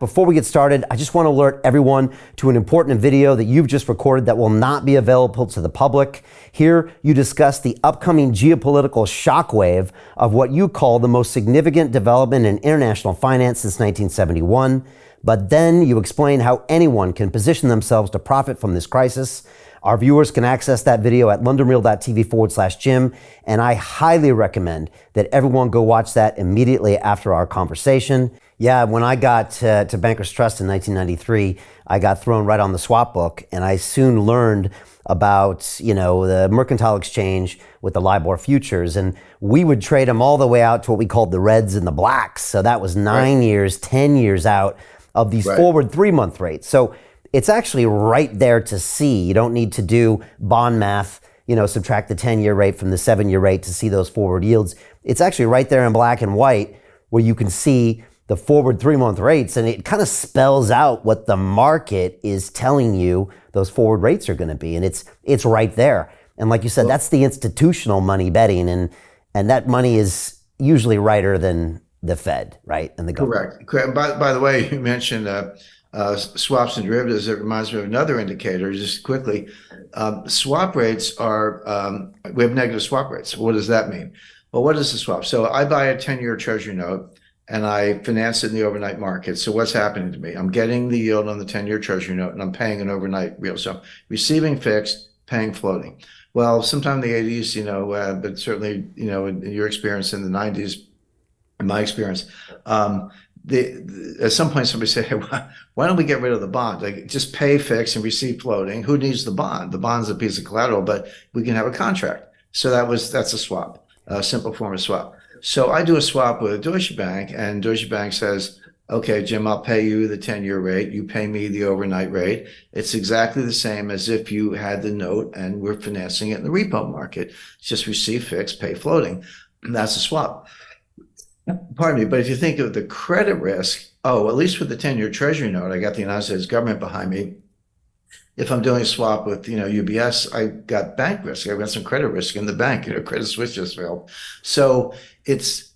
Before we get started, I just want to alert everyone to an important video that you've just recorded that will not be available to the public. Here, you discuss the upcoming geopolitical shockwave of what you call the most significant development in international finance since 1971. But then you explain how anyone can position themselves to profit from this crisis. Our viewers can access that video at londonreal.tv/Jim, and I highly recommend that everyone go watch that immediately after our conversation. Yeah, when I got to Bankers Trust in 1993, I got thrown right on the swap book, and I soon learned about, the mercantile exchange with the LIBOR futures, and we would trade them all the way out to what we called the reds and the blacks. So that was 9 years, 10 years out of these forward 3-month rates. So it's actually right there to see. You don't need to do bond math, subtract the 10-year rate from the 7-year rate to see those forward yields. It's actually right there in black and white where you can see the forward 3-month rates, and it kind of spells out what the market is telling you those forward rates are going to be. And it's right there. And like you said, that's the institutional money betting, and that money is usually righter than the Fed, right? And the government. Correct. By the way, you mentioned swaps and derivatives. It reminds me of another indicator, just quickly. Swap rates are, we have negative swap rates. What does that mean? Well, what is the swap? So I buy a 10-year treasury note and I finance it in the overnight market. So what's happening to me? I'm getting the yield on the 10-year treasury note and I'm paying an overnight real. So receiving fixed, paying floating. Well, sometime in the 80s, but certainly, in your experience in the 90s, in my experience, at some point somebody said, hey, why don't we get rid of the bond? Like, just pay fixed and receive floating. Who needs the bond? The bond's a piece of collateral, but we can have a contract. So that's a swap, a simple form of swap. So I do a swap with Deutsche Bank, and Deutsche Bank says, okay, Jim, I'll pay you the 10-year rate. You pay me the overnight rate. It's exactly the same as if you had the note and we're financing it in the repo market. It's just receive fixed, pay floating. And that's a swap. Pardon me, but if you think of the credit risk, at least with the 10-year treasury note, I got the United States government behind me. If I'm doing a swap with, UBS, I got bank risk. I've got some credit risk in the bank. Credit Suisse just failed. So it's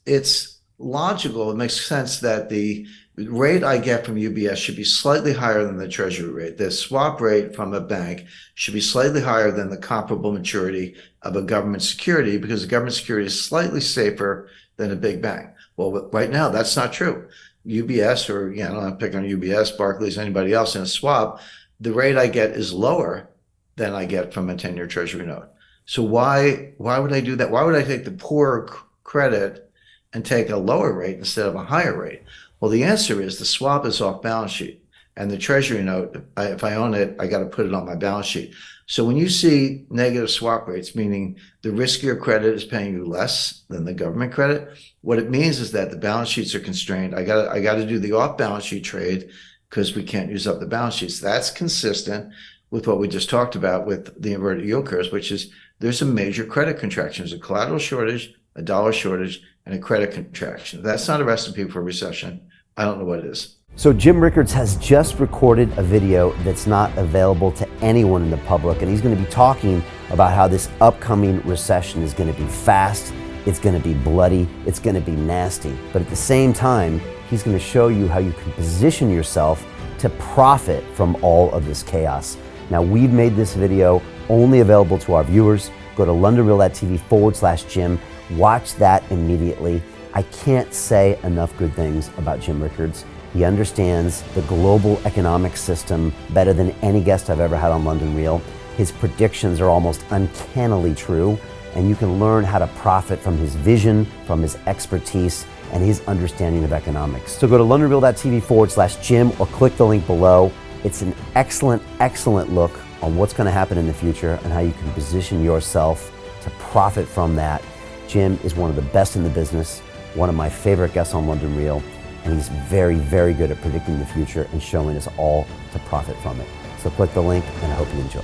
logical. It makes sense that the rate I get from UBS should be slightly higher than the treasury rate. The swap rate from a bank should be slightly higher than the comparable maturity of a government security, because the government security is slightly safer than a big bank. Well, right now, that's not true. UBS, or I don't pick on UBS, Barclays, anybody else in a swap, the rate I get is lower than I get from a 10-year treasury note. So why would I do that? Why would I take the poorer credit and take a lower rate instead of a higher rate? Well, the answer is the swap is off balance sheet, and the treasury note, if I own it, I got to put it on my balance sheet. So when you see negative swap rates, meaning the riskier credit is paying you less than the government credit, what it means is that the balance sheets are constrained. I got to do the off balance sheet trade because we can't use up the balance sheets. That's consistent with what we just talked about with the inverted yield curves, which is there's a major credit contraction. There's a collateral shortage, a dollar shortage, and a credit contraction. If that's not a recipe for a recession, I don't know what it is. So Jim Rickards has just recorded a video that's not available to anyone in the public, and he's going to be talking about how this upcoming recession is going to be fast, it's going to be bloody, it's going to be nasty. But at the same time, he's going to show you how you can position yourself to profit from all of this chaos. Now, we've made this video only available to our viewers. Go to londonreal.tv/Jim. Watch that immediately. I can't say enough good things about Jim Rickards. He understands the global economic system better than any guest I've ever had on London Real. His predictions are almost uncannily true, and you can learn how to profit from his vision, from his expertise, and his understanding of economics. So go to londonreal.tv/Jim or click the link below. It's an excellent, excellent look on what's going to happen in the future and how you can position yourself to profit from that. Jim is one of the best in the business, one of my favorite guests on London Real, and he's very, very good at predicting the future and showing us all to profit from it. So click the link, and I hope you enjoy.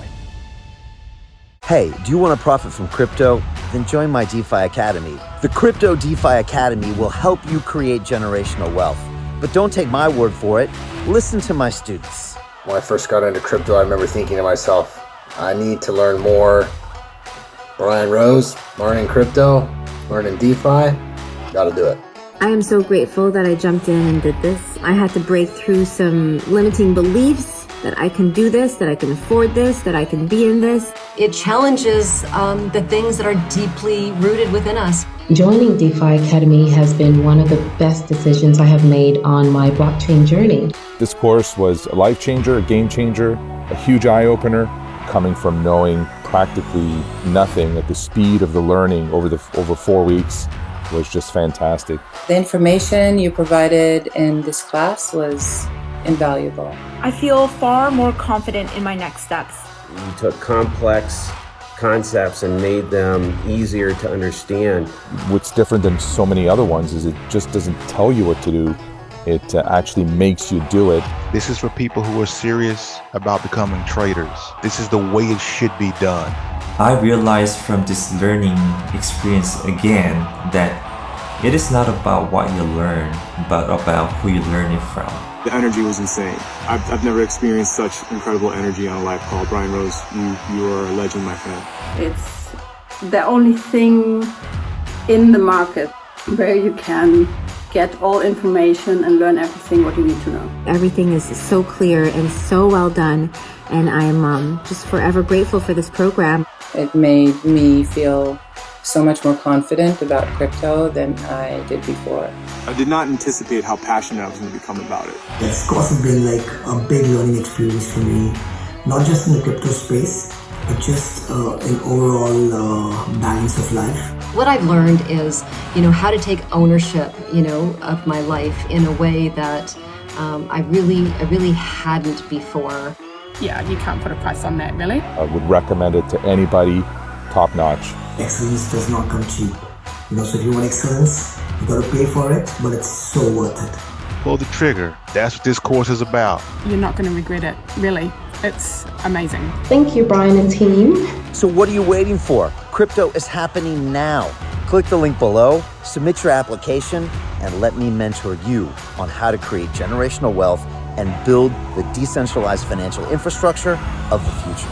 Hey, do you want to profit from crypto? Then join my DeFi Academy. The Crypto DeFi Academy will help you create generational wealth. But don't take my word for it. Listen to my students. When I first got into crypto, I remember thinking to myself, I need to learn more. Brian Rose, learning crypto, learning DeFi, got to do it. I am so grateful that I jumped in and did this. I had to break through some limiting beliefs that I can do this, that I can afford this, that I can be in this. It challenges the things that are deeply rooted within us. Joining DeFi Academy has been one of the best decisions I have made on my blockchain journey. This course was a life changer, a game changer, a huge eye-opener, coming from knowing practically nothing at the speed of the learning over 4 weeks was just fantastic. The information you provided in this class was invaluable. I feel far more confident in my next steps. You took complex concepts and made them easier to understand. What's different than so many other ones is it just doesn't tell you what to do. It actually makes you do it. This is for people who are serious about becoming traders. This is the way it should be done. I realized from this learning experience again that it is not about what you learn, but about who you learn it from. The energy was insane. I've never experienced such incredible energy on a live call. Brian Rose, you are a legend, my friend. It's the only thing in the market where you can get all information and learn everything what you need to know. Everything is so clear and so well done, and I'm just forever grateful for this program. It made me feel so much more confident about crypto than I did before. I did not anticipate how passionate I was going to become about it. This course has been like a big learning experience for me, not just in the crypto space, but just in overall balance of life. What I've learned is, how to take ownership, of my life in a way that I really hadn't before. Yeah, you can't put a price on that, really. I would recommend it to anybody, top notch. Excellence does not come cheap. So if you want excellence, you gotta pay for it, but it's so worth it. Pull the trigger. That's what this course is about. You're not going to regret it, really. It's amazing. Thank you, Brian and team. So what are you waiting for? Crypto is happening now. Click the link below, submit your application, and let me mentor you on how to create generational wealth and build the decentralized financial infrastructure of the future.